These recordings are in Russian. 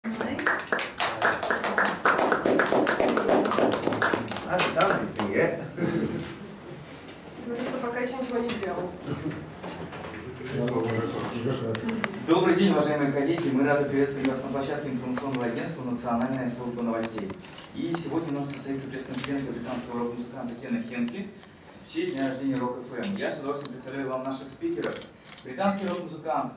I haven't done anything yet. Что пока еще ничего не сделал. Добрый день, уважаемые коллеги. Мы рады приветствовать вас на площадке информационного агентства «Национальная служба новостей». И сегодня у нас состоится пресс-конференция британского рок-музыканта Кена Хенсли в честь дня рождения Рок-ФМ. Я с удовольствием представляю вам наших спикеров. Британский рок-музыкант,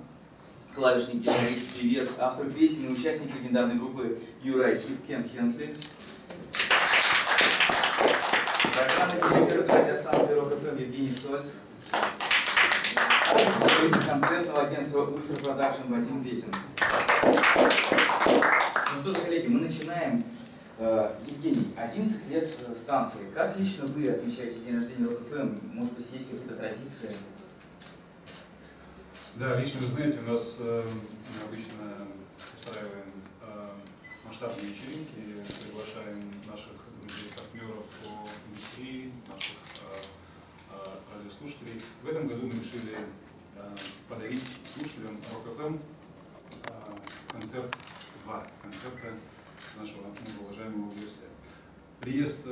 клавишник, гитарист, певец, автор песен и участник легендарной группы Юрай Кен Хенсли. Программный директор радиостанции Рок-ФМ Евгений Стольц. Концертного агентства Ультра Продакшн Вадим Ветин. Ну что же, коллеги, мы начинаем. Евгений, 11 лет станции. Как лично вы отмечаете день рождения Рок-ФМ? Может быть, есть какие-то традиции? Да, лично, вы знаете, у нас мы обычно устраиваем масштабные вечеринки, приглашаем наших друзей, партнеров по индустрии, наших радиослушателей. В этом году мы решили подарить слушателям Рок-ФМ два концерта нашего уважаемого гостя. Приезд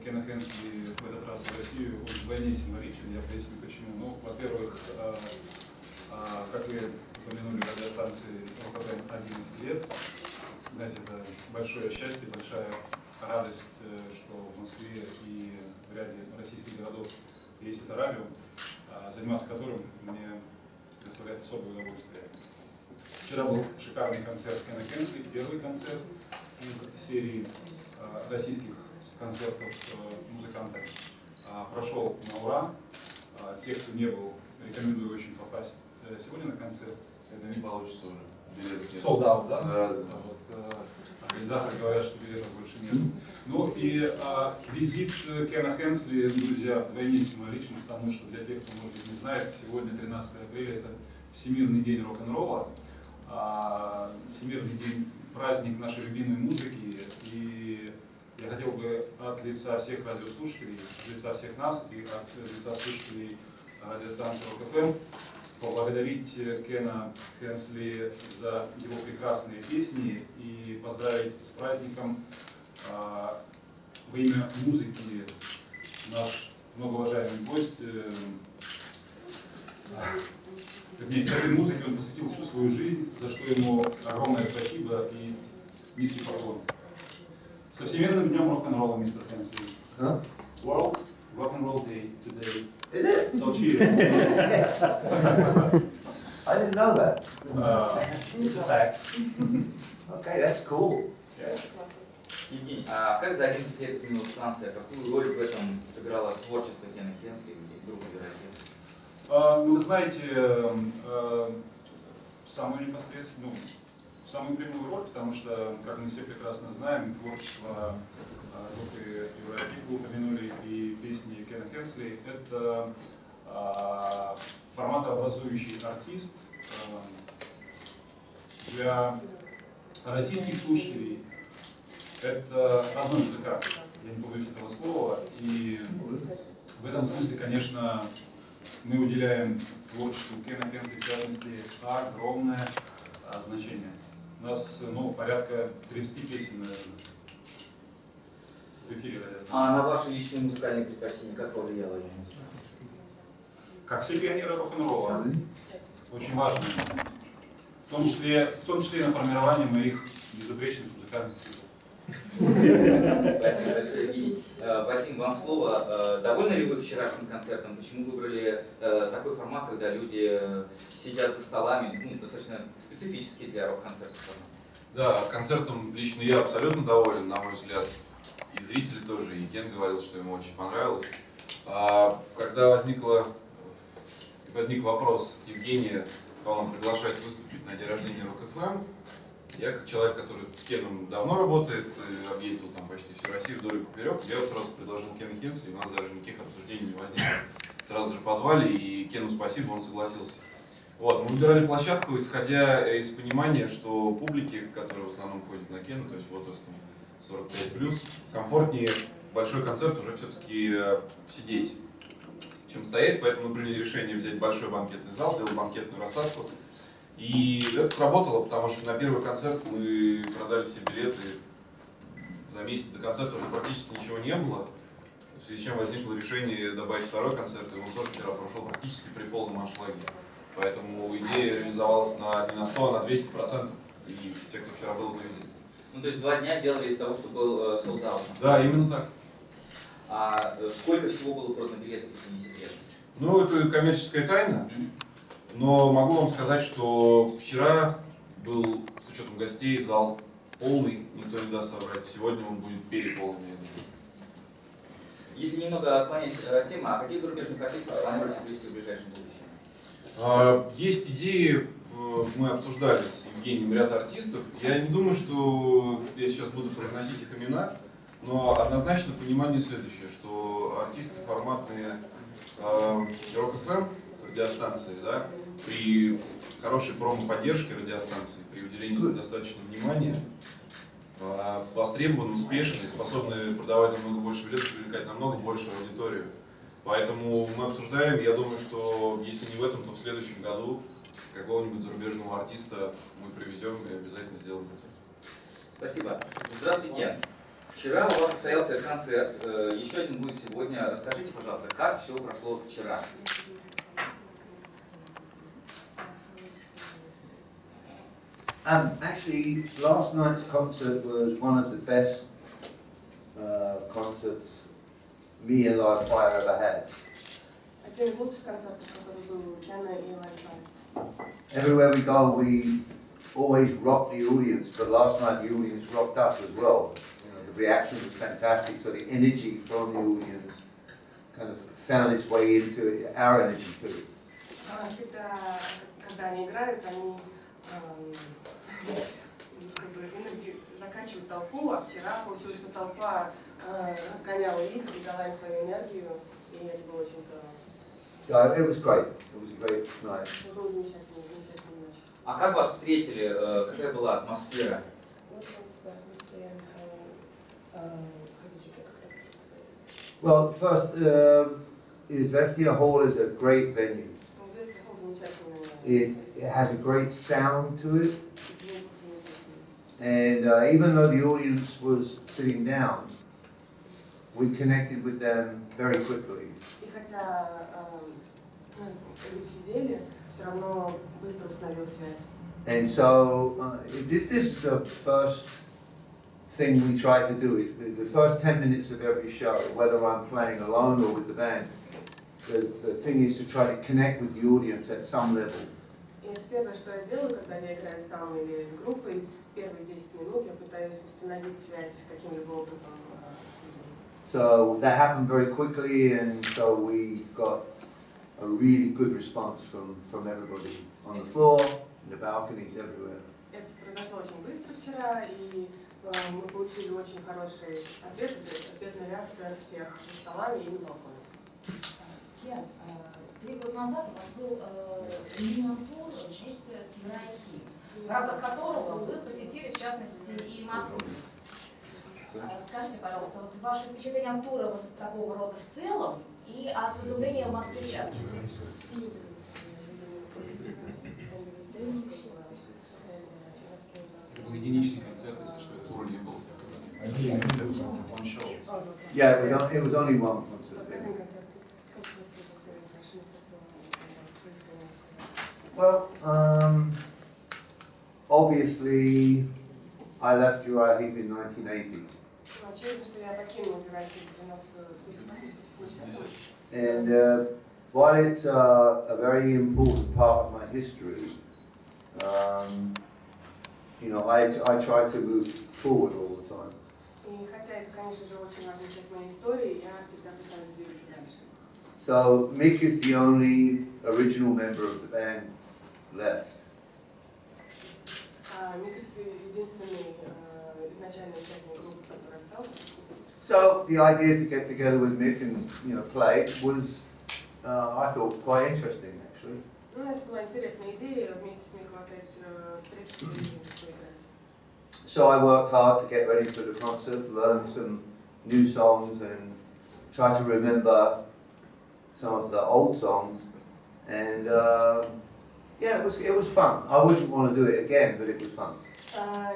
Кена Хенсли в этот раз в Россию он вдвойне символичен. Я поясню почему. Ну, во-первых, как вы упомянули, радиостанции Рок-ФМ 11 лет. Знаете, это большое счастье, большая радость, что в Москве и в ряде российских городов есть это радио, заниматься которым мне доставляет особое удовольствие. Вчера был шикарный концерт Кена Хенсли, первый концерт из серии российских концертов музыканта. Прошел на ура. Те, кто не был, рекомендую очень попасть сегодня на концерт. Это не получится уже. Sold out, да? Да. Вот, организаторы говорят, что билетов больше нет. Ну и визит Кена Хенсли, друзья, вдвойне символичен, потому что для тех, кто, может быть, не знает, сегодня, 13 апреля, это Всемирный день рок-н-ролла, Всемирный день, праздник нашей любимой музыки. И я хотел бы от лица всех радиослушателей, от лица всех нас и от лица слушателей радиостанции Рок-ФМ поблагодарить Кена Хенсли за его прекрасные песни и поздравить с праздником. Во имя музыки наш многоуважаемый гость, этой музыке он посвятил всю свою жизнь, за что ему огромное спасибо и низкий поклон. Со Всемирным днем рок-н-ролла, мистер Хенсли. World Rock-and-Roll Day today. Is it? So cheers. I didn't know that. It's a fact. Okay, that's cool. Yeah. Евгений, а как за 11 лет изменилась станция? Какую роль в этом сыграло творчество Кена Хенсли и группы Юрай? Вы знаете, самую непосредственную, самую прямую роль, потому что, как мы все прекрасно знаем, творчество группы Юрай, вы упомянули, и песни Кена Хенсли, это форматообразующий артист для российских слушателей. Это родной музыкант, я не побоюсь этого слова, и в этом смысле, конечно, мы уделяем творчеству Кена Хенсли, в частности, огромное значение. У нас порядка 30 песен, наверное, в эфире радиостанции. А на ваши личные музыкальные предпочтения как повлияло его? Как все пионеры рок-н-ролла, очень важно, в том числе на формирование моих безупречных музыкальных вкусов. Спасибо большое, Евгений. Вадим, вам слово. Довольны ли вы вчерашним концертом? Почему выбрали такой формат, когда люди сидят за столами, достаточно специфический для рок-концертов? Да, концертом лично я абсолютно доволен, на мой взгляд. И зрители тоже, и Кен говорил, что ему очень понравилось. Когда возник вопрос Евгения, кого нам приглашать выступить на день рождения Рок-ФМ, я как человек, который с Кеном давно работает, объездил там почти всю Россию вдоль и поперек, я вот сразу предложил Кена Хенсли, у нас даже никаких обсуждений не возникло. Сразу же позвали, и Кену спасибо, он согласился. Вот, мы выбирали площадку, исходя из понимания, что публике, которая в основном ходит на Кена, то есть возрастом 45+, комфортнее большой концерт уже все-таки сидеть, чем стоять, поэтому мы приняли решение взять большой банкетный зал, сделать банкетную рассадку. И это сработало, потому что на первый концерт мы продали все билеты. За месяц до концерта уже практически ничего не было. В связи с чем возникло решение добавить второй концерт, и он тоже вчера прошел практически при полном аншлаге. Поэтому идея реализовалась не на 100, а на 200%. И те, кто вчера был, увидели. Ну, то есть 2 дня сделали из того, что был солдат. Да, именно так. А сколько всего было продано билетов, если не секрет? Ну, это коммерческая тайна, но могу вам сказать, что вчера был, с учетом гостей, зал полный, никто не даст соврать. Сегодня он будет переполнен, я думаю. Если немного отклонять тему, а каких зарубежных артистов планируете привести в ближайшем будущем? Есть идеи, мы обсуждали с Евгением ряд артистов. Я не думаю, что я сейчас буду произносить их имена, но однозначно понимание следующее, что артисты форматные Rock-FM радиостанции, да, при хорошей промо-поддержке радиостанции, при уделении достаточно внимания, востребованы, успешны, способны продавать намного больше билетов, привлекать намного большую аудиторию. Поэтому мы обсуждаем, я думаю, что если не в этом, то в следующем году какого-нибудь зарубежного артиста мы привезем и обязательно сделаем концерт. Спасибо. Здравствуйте. Вчера у вас состоялся концерт, еще один будет сегодня. Расскажите, пожалуйста, как все прошло вчера? Actually, last night's concert was one of the best concerts me and Live Fire ever had. Один из лучших концертов, который был у Кена и Live Fire. Everywhere we go, we always rock the audience, but last night the audience rocked us as well. You know, the reaction was fantastic, so the energy from the audience kind of found its way into our energy too. Всегда, когда они играют, они как бы закачивают толпу, а вчера получилось, что толпа разгоняла их и дала им свою энергию, и это было очень здорово. So it was great. It was a great night. Это была замечательная ночь. А как вас встретили? Какая была атмосфера? Well, first, Izvestia Hall is a great venue. It has a great sound to it, and even though the audience was sitting down, we connected with them very quickly. И хотя люди сидели, все равно быстро установил связь. And so this is the first thing we try to do, is the first 10 minutes of every show, whether I'm playing alone or with the band, the thing is to try to connect with the audience at some level. И это первое, что я делаю, когда я играю сам или с группой, первые 10 минут я пытаюсь установить связь каким-либо образом с людьми. So that happened very quickly, and so we got a really good response from everybody on the floor, in the balconies, everywhere. Это произошло очень быстро вчера, и мы получили очень хороший ответ, ответная реакция от всех за столами и на балконе. Кен, 3 года назад у вас был юниор-тур вместе с Юнайки, в рамках которого вы посетили, в частности, и Москву. Скажите, пожалуйста, вот ваши впечатления от тура вот такого рода в целом и от выступления в Москве в частности? Это был единичный концерт, если что, тура не был. Один концерт, one show. Yeah, it was only one concert. Один концерт. Well, obviously, I left Uriah Heep in 1980. Очевидно, что я покинул Uriah Heep в 90-х. And while it's a very important part of my history, you know, I try to move forward all the time. И хотя это, конечно же, очень важная часть моей истории, я всегда пытаюсь двигаться дальше. So Mick is the only original member of the band left. Микс единственный изначальный участник группы, который остался. So the idea to get together with Mick and play was, I thought, quite interesting actually. Ну, это была интересная идея вместе с Миком опять встретиться и поиграть. So I worked hard to get ready for the concert, learn some new songs and try to remember some of the old songs. And Yeah, it was fun. I wouldn't want to do it again, but it was fun.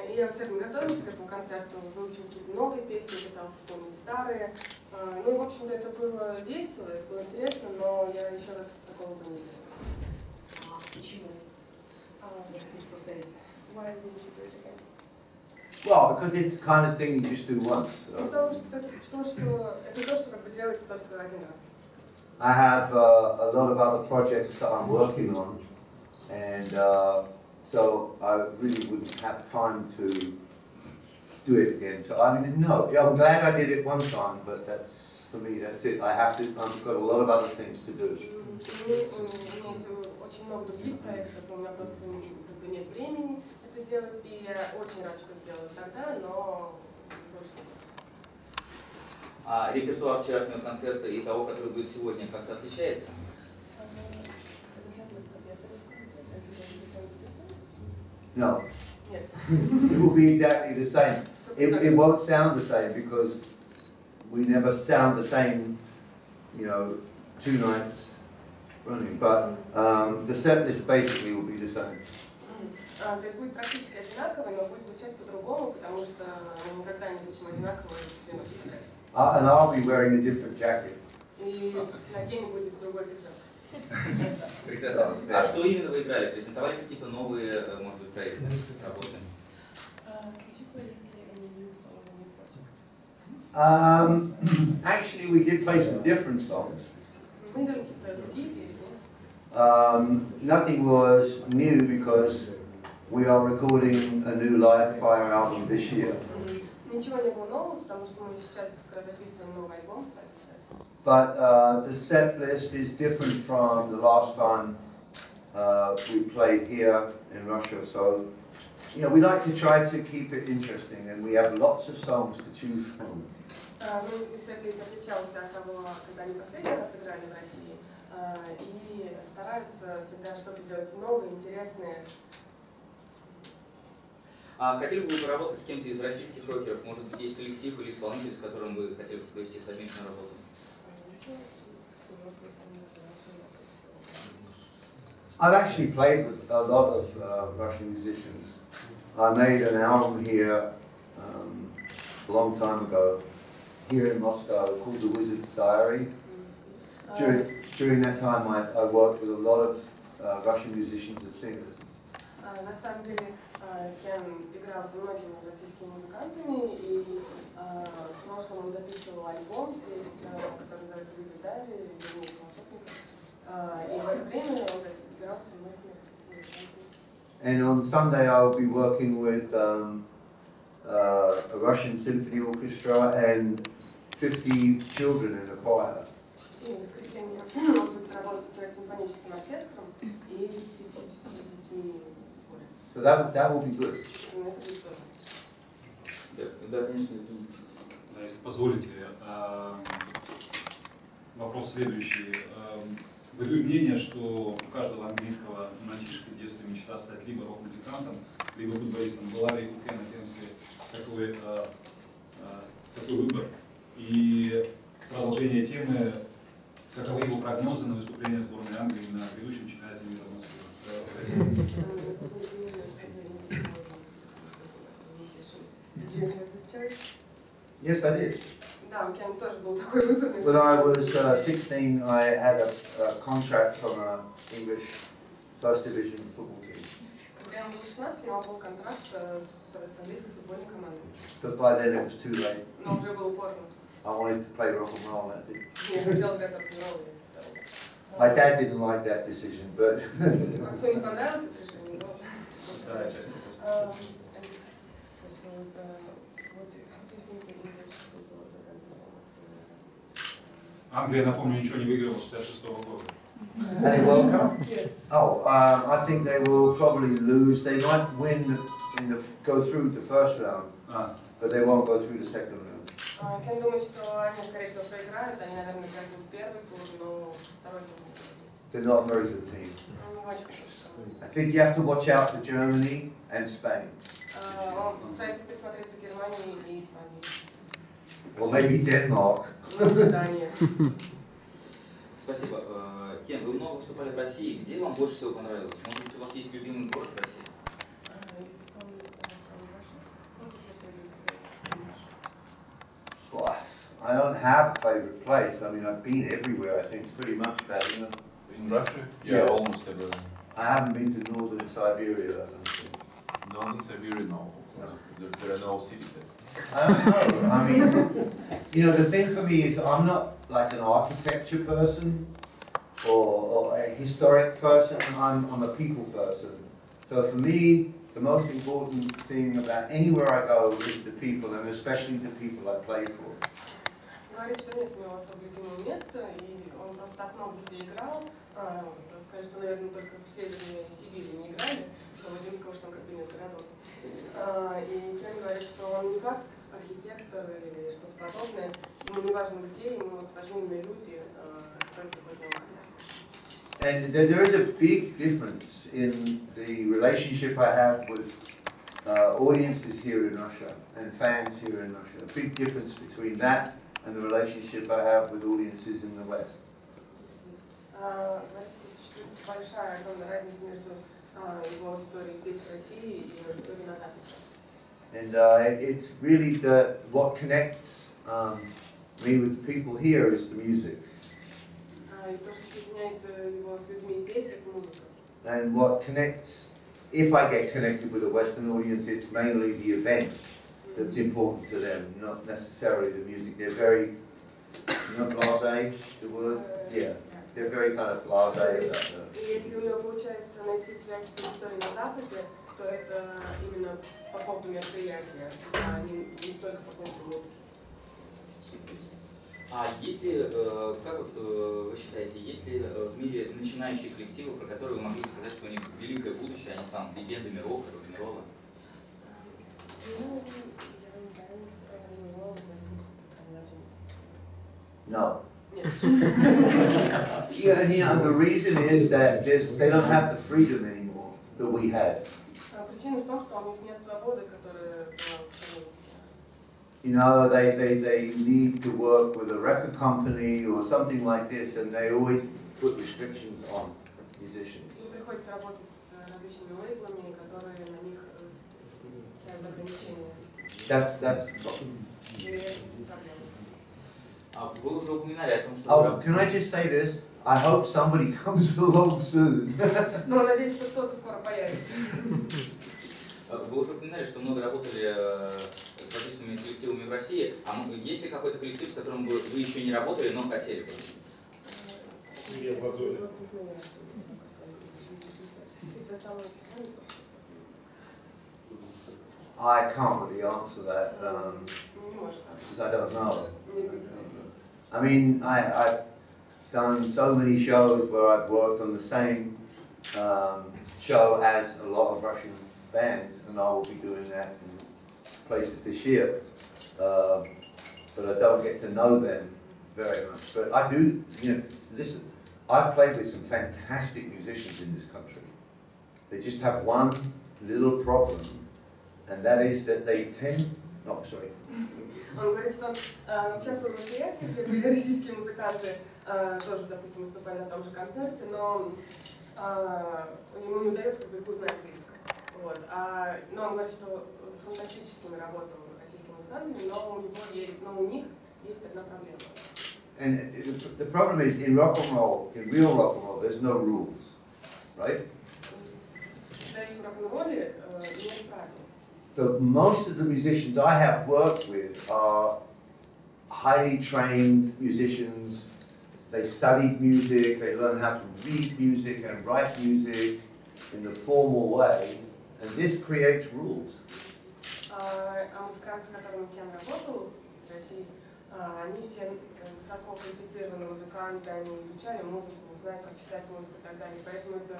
И я всегда готовился к этому концерту, выучил какие-то новые песни, пытался вспомнить старые. Ну и, в общем-то, это было весело, это было интересно, но я еще раз такого бы не сделала. Почему? Не хотите повторить? Why would you do it again? Well, because it's the kind of thing you just do once. Ну, потому что это то, что как бы делается только один раз. I have a lot of other projects that I'm working on, and so I really wouldn't have time to do it again. So I mean, no, yeah, I'm glad I did it one time, but that's, for me, that's it. I've got a lot of other things to do. У меня есть очень много других проектов, у меня просто как бы нет времени это делать, и я очень рад, что сделала тогда, но больше нет. А репертуар вчерашнего концерта и того, который будет сегодня, как-то отличается? No, Нет. it will be exactly the same. It won't sound the same because we never sound the same, you know, 2 nights running. But the set list basically will be the same. То есть будет практически одинаковый, но будет звучать по-другому, потому что мы никогда не звучим одинаково в 2 ночи подряд. And I'll be wearing a different jacket. И на Гене будет другой пиджак. Прекрасно. А что именно вы играли? Презентовали какие-то новые, может быть, проекты, работы? Actually, we did play some different songs. Мы играли какие-то другие песни. Nothing was new because we are recording a new live fire album this year. Ничего не было нового, потому что мы сейчас как раз записываем новый альбом. But the set list is different from the last time we played here in Russia. So, you know, we like to try to keep it interesting, and we have lots of songs to choose from. Ну, сет-лист отличался от того, когда они последний раз играли в России, и стараются всегда что-то делать новое, интересное. А хотели бы вы поработать с кем-то из российских рокеров? Может быть, есть коллектив или исполнитель, с которым вы хотели бы провести совместную работу? I've actually played with a lot of Russian musicians. I made an album here a long time ago, here in Moscow, called The Wizard's Diary. During that time, I worked with a lot of Russian musicians and singers. На самом деле, Кен играл со многими российскими музыкантами, и в прошлом он записывал альбом здесь, который называется Wizard's Diary, дневник волшебника. И в это время он играл со многими российскими музыкантами. And on Sunday, I'll be working with a Russian symphony orchestra and 50 children in a choir. И в воскресенье он будет работать с симфоническим оркестром и с 50 детьми в хоре. So that will be good. Ну, это будет здорово. Да, конечно. Да, если позволите, вопрос следующий. Бытует мнение, что у каждого английского мальчишки в детстве мечта стать либо рок-музыкантом, либо футболистом. Была ли у Кена Хенсли такой выбор? И продолжение темы, каковы его прогнозы на выступление сборной Англии на грядущем чемпионате мира в Москве? Yes, I did. Да, у Кена тоже был такой выбор. When I was 16, I had a contract from an English First Division football team. Когда я был 16, у него был контракт с английской футбольной командой. But by then it was too late. Но уже было поздно. I wanted to play rock and roll, that's it. Я хотела играть рок-н-ролл. My dad didn't like that decision, but Отцу не понравилось это решение, но... Вторая часть вопроса. Англия, напомню, ничего не выиграла с 66-го года. any World Cup? Yes. Oh, I think they will probably lose. They might win go through the first round, but they won't go through the second round. Кен думает, что они, скорее всего, проиграют. Они, наверное, пройдут первый тур, но второй тур не пройдут. They're not a very good team. Не очень хорошо. I think you have to watch out for Germany and Spain. Он советует присмотреть за Германией и Испанией. Or maybe Denmark. Ну, Дания. Спасибо. Кен, вы много выступали в России. Где вам больше всего понравилось? Может быть, у вас есть любимый город в России? Well, I don't have a favourite place. I mean, I've been everywhere, I think, pretty much about, you know. In Russia? Yeah. Almost everywhere. I haven't been to northern Siberia, I don't think. Northern Siberia, no. There are no cities there. I don't know. I mean, you know, the thing for me is I'm not like an architecture person or a historic person. I'm a people person. So for me, the most important thing about anywhere I go is the people, and especially the people I play for. Говорит, что нет у него особо любимого места, и он просто так много везде играл. Сказать, что, наверное, только в Северной Сибири не играли, но Вадим сказал, что там как бы нет городов. И Кен говорит, что он не как архитектор или что-то подобное, ему не важно где, ему вот важны именно люди, которые приходят на концерт. And there is a big difference in the relationship I have with audiences here in Russia and fans here in Russia. A big difference between that and the relationship I have with audiences in the West. Говорит, что существует большая, огромная разница между его аудиторией здесь, в России, и аудиторией на Западе. And it's really what connects me with the people here is the music. И то, что соединяет его с людьми здесь, это музыка. And what connects, if I get connected with a Western audience, it's mainly the event that's important to them, not necessarily the music. They're very, you know, blasé, the word? Yeah. They're very kind of blasé about that. И если у него получается найти связь с аудиторией на Западе, то это именно по поводу мероприятия, а не столько по поводу музыки. А есть ли, как вот вы считаете, есть ли в мире начинающие коллективы, про которые вы могли сказать, что у них великое будущее, они станут легендами рока, рок-н-ролла? No. Yeah, and you know, the reason is that they don't have the freedom anymore that we had. Причина в том, что у них нет свободы, которая была. You know, they need to work with a record company or something like this, and they always put restrictions on musicians. Им приходится работать с различными лейблами, которые на них ставят ограничения. That's И это проблема. Вы уже упоминали о том, что... Oh, can I just say this? I hope somebody comes along soon. Но надеюсь, что кто-то скоро появится. Вы уже упоминали, что много работали с различными коллективами в России. А есть ли какой-то коллектив, с которым вы еще не работали, но хотели бы? I can't really answer that because I don't know. I mean, I've done so many shows where I've worked on the same show as a lot of Russian bands, and I will be doing that in places this year. But I don't get to know them very much. But I do, you know, listen, I've played with some fantastic musicians in this country. They just have one little problem, and that is that they tend, oh, sorry. Он говорит, что он участвовал в мероприятиях, где были российские музыканты, тоже, допустим, выступали на том же концерте, но ему не удается как бы их узнать близко. Вот. Но он говорит, что с фантастическими работал российскими музыкантами, но у них есть одна проблема. And the problem is, in rock and roll, in real rock and roll, there's no rules, right? В настоящем рок-н-ролле нет правил. So most of the musicians I have worked with are highly trained musicians. They studied music, they learn how to read music and write music in the formal way, and this creates rules. А музыканты, с которыми Кен работал из России, они все высоко квалифицированные музыканты, они изучали музыку, знают, как читать музыку и так далее. Поэтому это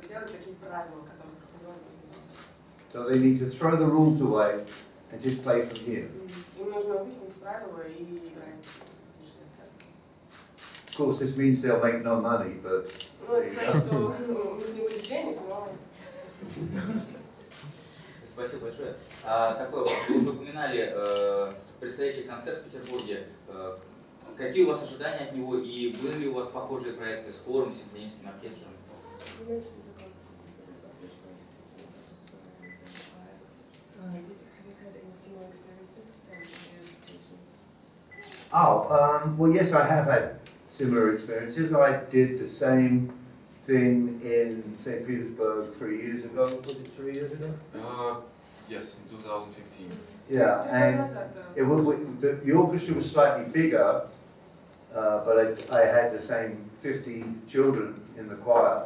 делают такие правила, которые So they need to throw the rules away and just play from here. Им нужно выкинуть правила и играть в душе и сердце. Of course, this means they'll make no money, but Ну, это значит, что у них не будет денег, но... Спасибо большое. Такой вопрос. Вы уже упоминали предстоящий концерт в Петербурге. Какие у вас ожидания от него и были ли у вас похожие проекты с хором, симфоническим оркестром? Well, yes, I have had similar experiences. I did the same thing in St. Petersburg 3 years ago. Was it 3 years ago? Yes, in 2015. Yeah, and the orchestra was slightly bigger, but I had the same 50 children in the choir.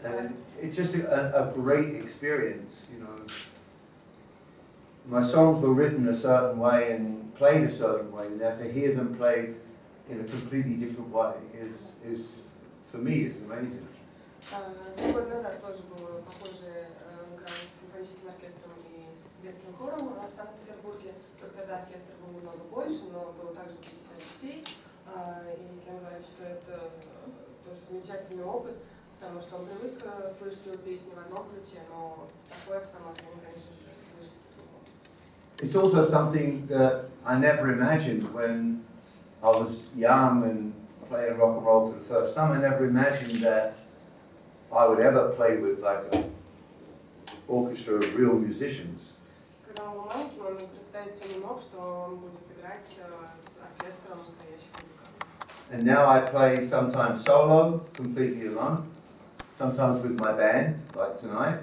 And it's just a great experience, you know. My songs were written a certain way and played a certain way, and now to hear them played in a completely different way is for me, is amazing. 3 года назад тоже было похожее игра с симфоническим оркестром и детским хором в Санкт-Петербурге. Только тогда оркестр был немного больше, но было также 50 детей. И Кен говорит, что это тоже замечательный опыт, потому что он привык слышать его песни в одном ключе, но в такой обстановке они, конечно же, слышат по-другому. It's also something that I never imagined when I was young and playing rock and roll for the first time. I never imagined that I would ever play with like an orchestra of real musicians. Когда он был маленьким, он представить себе не мог, что он будет играть с оркестром настоящих музыкантов. And now I play sometimes solo, completely alone, sometimes with my band, like tonight,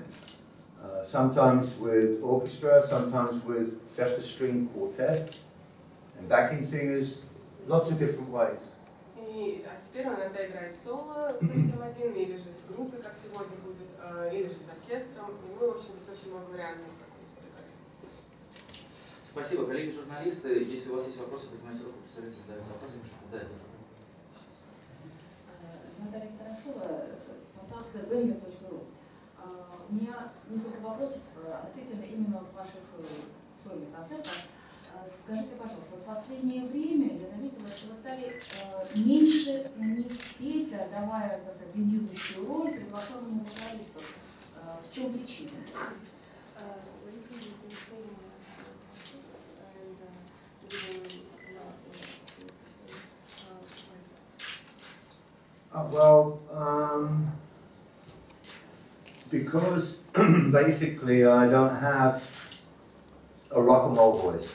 sometimes with orchestra, sometimes with just a string quartet, and backing singers, lots of different ways. А теперь он иногда играет соло совсем один, или же с группой, как сегодня будет, или же с оркестром. И мы, в общем, здесь очень много вариантов, как он исполняет. Спасибо, коллеги журналисты. Если у вас есть вопросы, поднимайте руку, постарайтесь задать вопросы. Да, это Наталья Тарашова, контакт @bengel.ru. У меня несколько вопросов относительно именно ваших сольных концертов. Скажите, пожалуйста, в последнее время я заметила, что вы стали меньше на них петь, отдавая, так сказать, лидирующую роль приглашенному вокалисту. В чем причина? Because basically I don't have a rock and roll voice.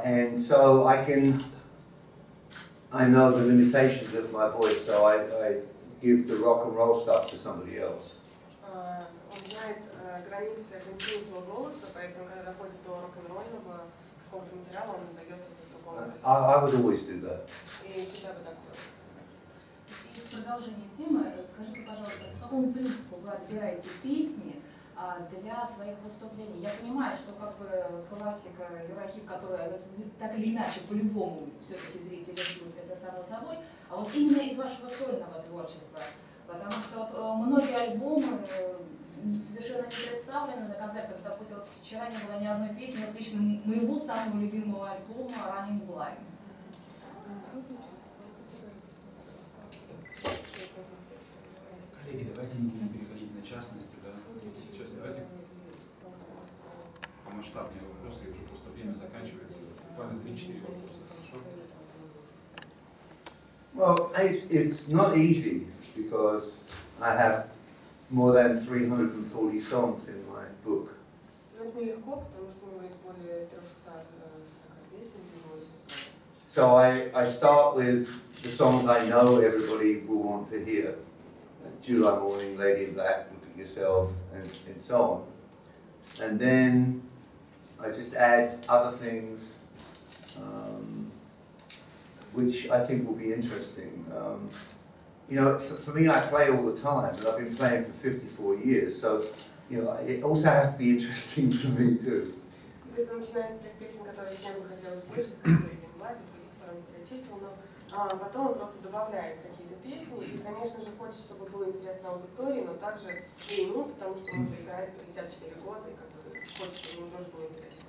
And so I know the limitations of my voice, so I give the rock and roll stuff to somebody else. Он знает границы ограничения своего голоса, поэтому когда доходит до рок-н-ролльного какого-то материала, он дает голос. I would always do that. И всегда бы так делал. И в продолжение темы, скажите, пожалуйста, по какому принципу вы отбираете песни для своих выступлений? Я понимаю, что как бы классика Юрахип, которая так или иначе по-любому все-таки зрители ждут, это само собой, а вот именно из вашего сольного творчества, потому что вот многие альбомы совершенно не представлены на концертах. Допустим, вот вчера не было ни одной песни, вот лично моего самого любимого альбома Running Blind. Коллеги, давайте не будем переходить на частности, да? Сейчас давайте помасштабнее вопросы, и уже просто время заканчивается. Буквально 3-4 вопроса, хорошо? Well, it's not easy because I have more than 340 songs in my book. Но это нелегко, потому что у него есть более 300 песен. So I start with the songs I know everybody will want to hear. July Morning, Lady in Black, Look at Yourself, and so on. And then I just add other things which I think will be interesting. You know, for me, I play all the time, and I've been playing for 54 years, so you know, it also has to be interesting for me too. То есть он начинает с тех песен, которые всем бы хотелось слышать, как Lady in Black, которые он перечислил, но потом он просто добавляет какие-то песни, и, конечно же, хочет, чтобы было интересно аудитории, но также и ему, потому что он уже играет 54 года, и как бы хочет, чтобы ему тоже было интересно.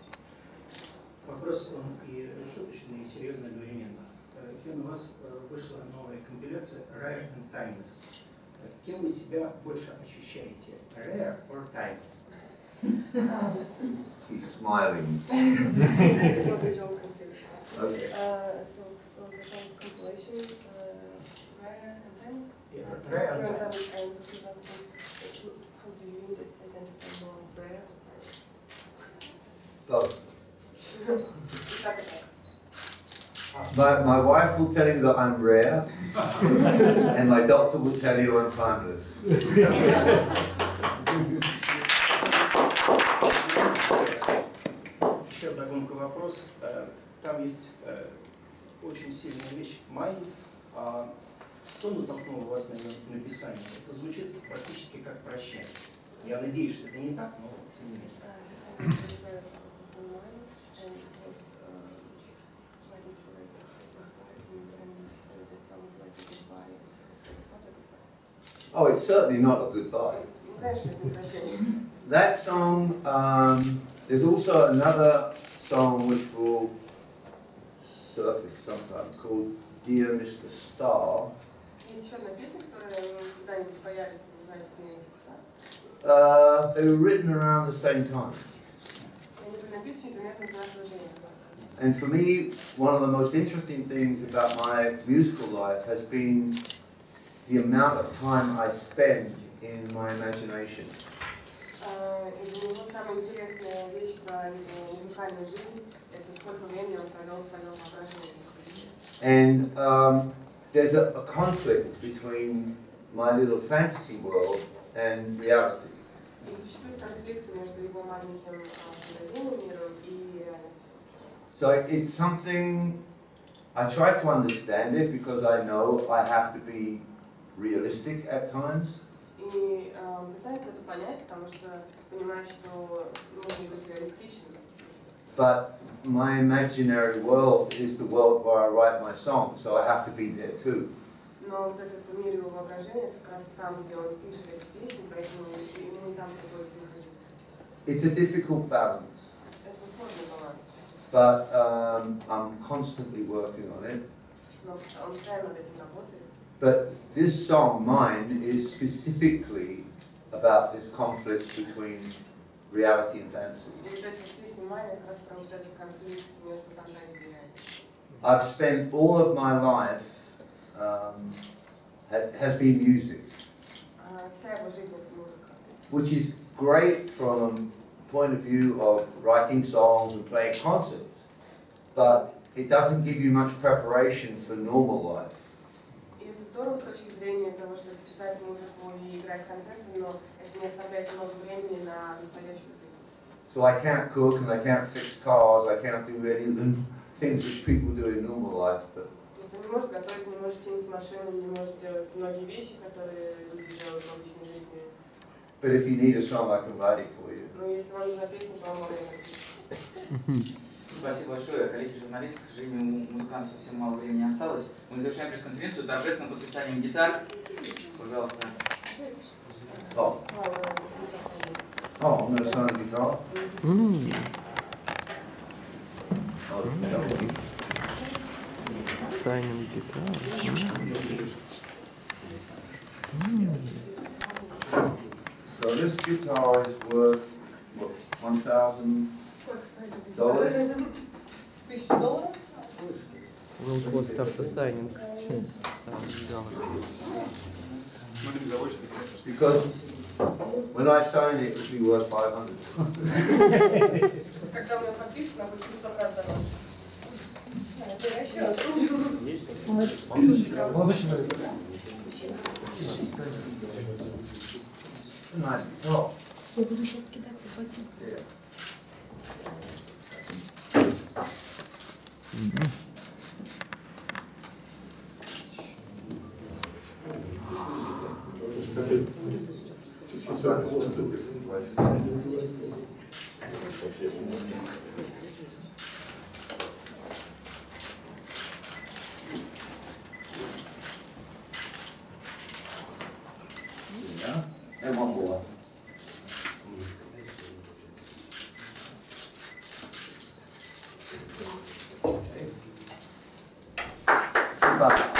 Вопрос он и шуточный, и серьезный одновременно. Кен, у вас вышла новая компиляция Rare and Timeless. Кем вы себя больше ощущаете? Rare or Timeless? He's smiling. It was a joke and serious question. Okay. So it was a whole compilation, Rare Antennas? Yeah, Rare Rare Antennas and so 2000. How do you identify more rare antennas? Both. It's like a pack. My wife will tell you that I'm rare, and my doctor will tell you I'm timeless. Еще догонка вопрос. Там есть очень сильная вещь «май». Что натолкнуло вас на написание? Это звучит практически как прощание. Я надеюсь, что это не так, но тем не менее. Oh, it's certainly not a goodbye. That song, there's also another song which will surface sometime called Dear Mr. Star. Есть еще одна песня, которая когда-нибудь появится, называется «Dear Mr. Star». They were written around the same time. Они были написаны примерно в наше время. And for me, one of the most interesting things about my musical life has been the amount of time I spend in my imagination. И для него самая интересная вещь про музыкальную жизнь – это сколько времени он провел в своем воображении. And there's a conflict between my little fantasy world and reality. И существует конфликт между его маленьким фантазийным миром и реальностью. So it's something I try to understand it because I know I have to be realistic at times. И пытается это понять, потому что понимает, что нужно быть реалистичным. But my imaginary world is the world where I write my songs, so I have to be there too. Но вот этот мир его воображения, это как раз там, где он пишет эти песни, поэтому ему там приходится находиться. It's a difficult balance, Это сложный баланс, but I'm constantly working on it. но он постоянно над этим работает. But this song, mine, is specifically about this conflict between reality and fantasy. И вот эти песни Майя как раз про вот этот конфликт между фантазией и реальностью. I've spent all of my life has been music, Вся его жизнь это музыка. which is great from the point of view of writing songs and playing concerts, but it doesn't give you much preparation for normal life. И это здорово с точки зрения того, чтобы писать музыку и играть концерты, но это не оставляет много времени на настоящую жизнь. So I can't cook and I can't fix cars, I can't do any of the things which people do in normal life. But То есть он не может готовить, не может чинить машину, не может делать многие вещи, которые люди делают в обычной жизни. But if you need a song, I can write it for you. Но если вам нужна песня, то он может написать. Спасибо большое, коллеги-журналисты. К сожалению, у музыкантов совсем мало времени осталось. Мы завершаем пресс-конференцию торжественным подписанием гитар. Пожалуйста. Oh, I'm going to sign a guitar. Oh, no. Signing guitar. So this guitar is worth, what, $1,000? $1000? Will cost after signing. Because when I signed it, it would be worth 500. Когда мы подпишем, нам будет 500 раз дороже. Это расчет. Nice guitar. Я буду сейчас кидаться в ботинок. Yeah. Yeah, and one more. Okay. Goodbye.